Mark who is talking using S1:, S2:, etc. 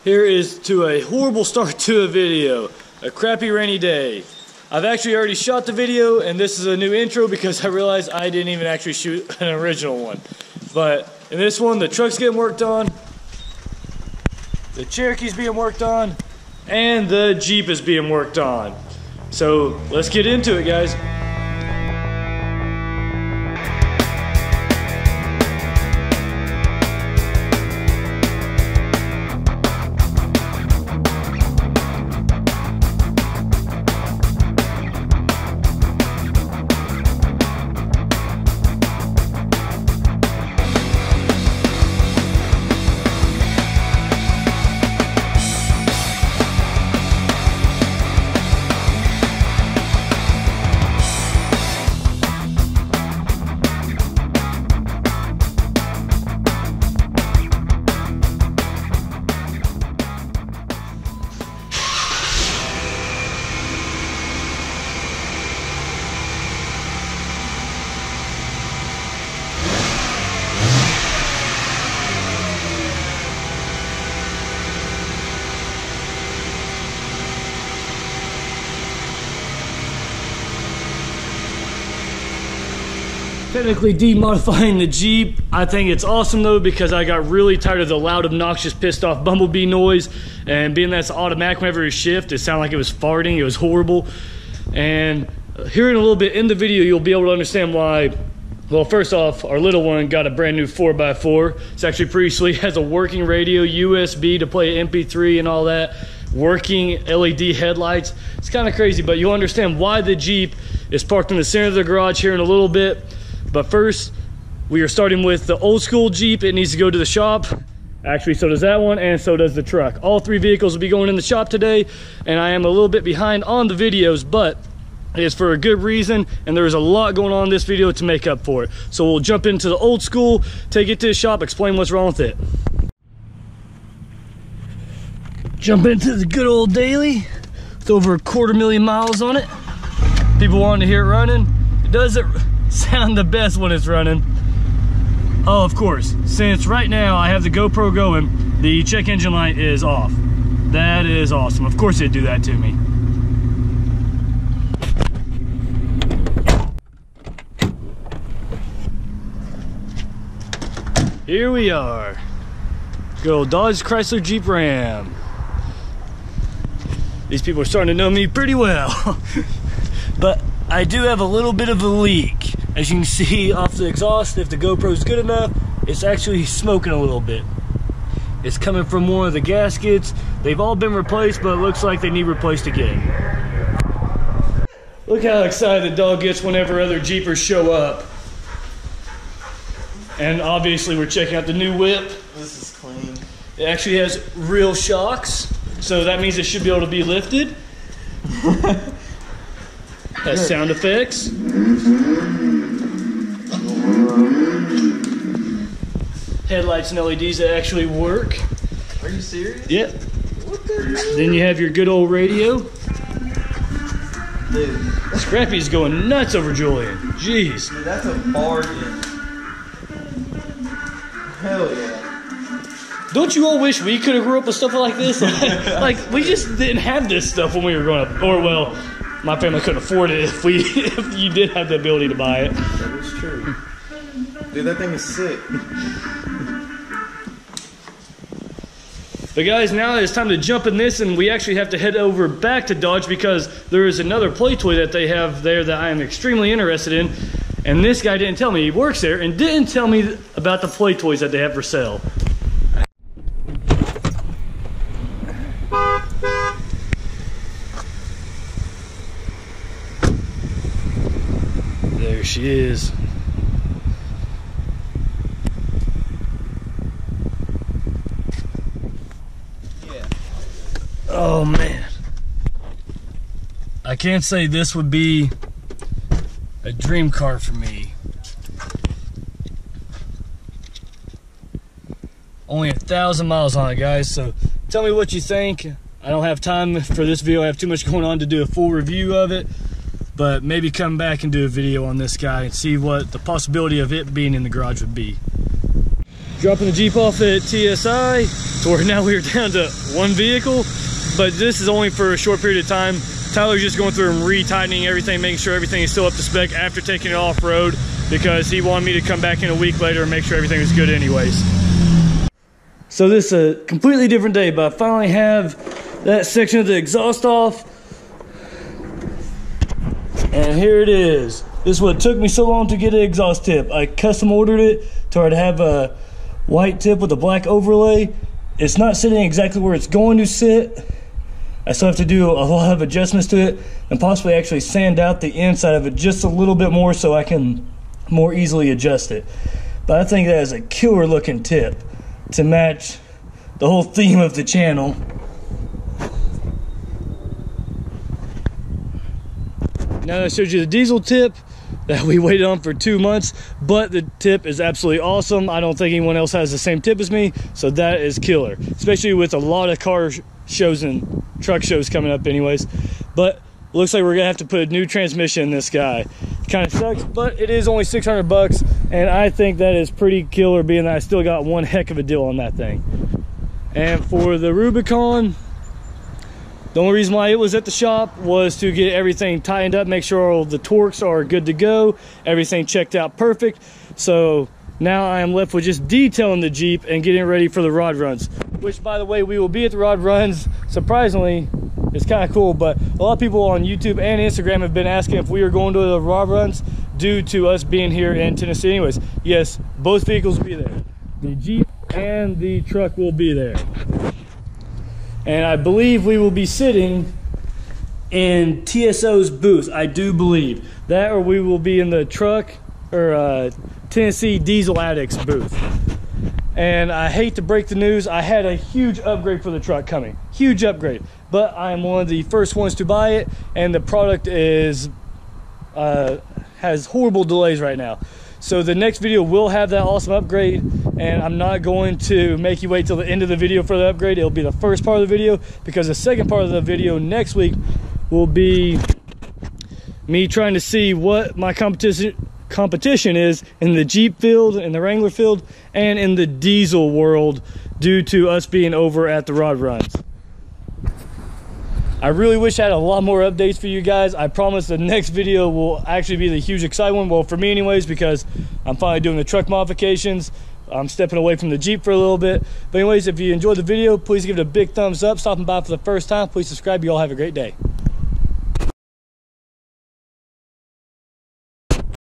S1: Here is to a horrible start to a video. A crappy rainy day. I've actually already shot the video, and this is a new intro because I realized I didn't even actually shoot an original one. But in this one, the truck's getting worked on, the Cherokee's being worked on, and the Jeep is being worked on. So let's get into it, guys. Technically demodifying the Jeep. I think it's awesome though because I got really tired of the loud, obnoxious, pissed off bumblebee noise, and being that's automatic whenever it shift, it sounded like it was farting. It was horrible. And here in a little bit in the video, you'll be able to understand why. Well, first off, our little one got a brand new 4x4. It's actually pretty sweet. It has a working radio, USB to play MP3 and all that, working LED headlights. It's kind of crazy, but you'll understand why the Jeep is parked in the center of the garage here in a little bit. But first, we are starting with the old school Jeep. It needs to go to the shop. Actually, so does that one, and so does the truck. All three vehicles will be going in the shop today, and I am a little bit behind on the videos, but it is for a good reason, and there's a lot going on in this video to make up for it. So we'll jump into the old school, take it to the shop, explain what's wrong with it. Jump into the good old daily. It's over 250,000 miles on it. People wanting to hear it running. It doesn't sound the best when it's running. Oh, of course, since right now I have the GoPro going, the check engine light is off. That is awesome. Of course it'd do that to me. Here we are. Good old Dodge Chrysler Jeep Ram. These people are starting to know me pretty well. But I do have a little bit of a leak. As you can see off the exhaust, if the GoPro is good enough, it's actually smoking a little bit. It's coming from one of the gaskets. They've all been replaced, but it looks like they need replaced again. Look how excited the dog gets whenever other Jeepers show up. And obviously we're checking out the new whip.
S2: This is clean.
S1: It actually has real shocks, so that means it should be able to be lifted. Has sound effects. Headlights and LEDs that actually work.
S2: Are you serious?
S1: Yep.
S2: What the hell?
S1: Then you have your good old radio.
S2: Dude.
S1: Scrappy's going nuts over Julian. Jeez.
S2: Dude, that's a bargain. Hell yeah.
S1: Don't you all wish we could have grew up with stuff like this? Like we just didn't have this stuff when we were growing up. Or well, my family couldn't afford it if you did have the ability to buy it.
S2: That is true. Dude, that thing is sick.
S1: But guys, now it's time to jump in this, and we actually have to head over back to Dodge because there is another play toy that they have there that I am extremely interested in. And this guy didn't tell me he works there and didn't tell me about the play toys that they have for sale. There she is.
S2: Yeah.
S1: Oh man. I can't say this would be a dream car for me. Only 1,000 miles on it, guys, so tell me what you think. I don't have time for this video. I have too much going on to do a full review of it. but maybe come back and do a video on this guy and see what the possibility of it being in the garage would be. dropping the Jeep off at TSI, to where now we're down to one vehicle, but this is only for a short period of time. Tyler's just going through and retightening everything, making sure everything is still up to spec after taking it off-road, because he wanted me to come back in a week later and make sure everything was good anyways. So this is a completely different day, but I finally have that section of the exhaust off. And here it is. This is what took me so long to get an exhaust tip. I custom ordered it to where to have a white tip with a black overlay. It's not sitting exactly where it's going to sit. I still have to do a lot of adjustments to it and possibly actually sand out the inside of it just a little bit more so I can more easily adjust it. But I think that is a killer looking tip to match the whole theme of the channel. Now I showed you the diesel tip that we waited on for 2 months, but the tip is absolutely awesome. I don't think anyone else has the same tip as me, so that is killer, especially with a lot of car shows and truck shows coming up anyways. But looks like we're gonna have to put a new transmission in this guy. Kind of sucks, but it is only 600 bucks, and I think that is pretty killer, being that I still got one heck of a deal on that thing. And for the Rubicon, the only reason why it was at the shop was to get everything tightened up, make sure all the torques are good to go, everything checked out perfect. So now I am left with just detailing the Jeep and getting ready for the rod runs, which, by the way, we will be at the rod runs. Surprisingly, it's kind of cool, but a lot of people on YouTube and Instagram have been asking if we are going to the rod runs due to us being here in Tennessee anyways. Yes, both vehicles will be there. The Jeep and the truck will be there. And I believe we will be sitting in TSO's booth. I do believe that, or we will be in the truck or Tennessee Diesel Addicts booth. And I hate to break the news, I had a huge upgrade for the truck coming. Huge upgrade. But I'm one of the first ones to buy it, and the product is has horrible delays right now. So the next video will have that awesome upgrade, and I'm not going to make you wait till the end of the video for the upgrade. It'll be the first part of the video, because the second part of the video next week will be me trying to see what my competition is in the Jeep field, in the Wrangler field, and in the diesel world, due to us being over at the rod runs. I really wish I had a lot more updates for you guys. I promise the next video will actually be the huge exciting one. Well, for me anyways, because I'm finally doing the truck modifications. I'm stepping away from the Jeep for a little bit. But anyways, if you enjoyed the video, please give it a big thumbs up. Stopping by for the first time, please subscribe. You all have a great day.